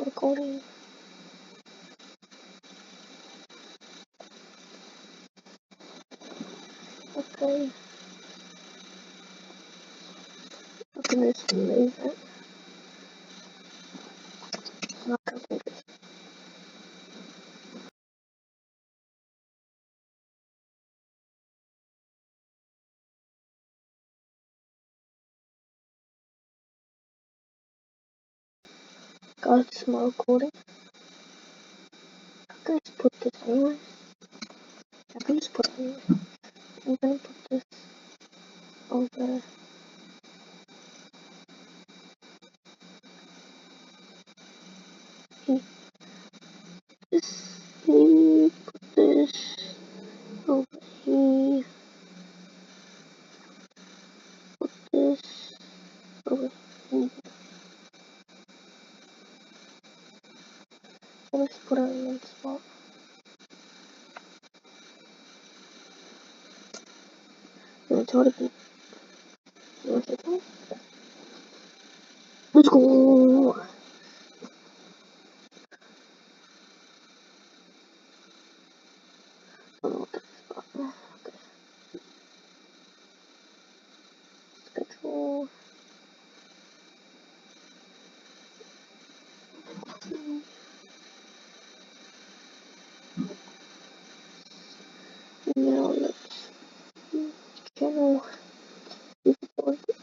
not recording. Okay. I can just move it. Not gonna do this. Got a small recording. I can just put this anywhere. I can just put it anywhere. I'm gonna put this over. Put this over here. Put this over here. Let's put it in one spot. It's already. Let's go. Okay. Control. Now let's channel. Okay, so okay.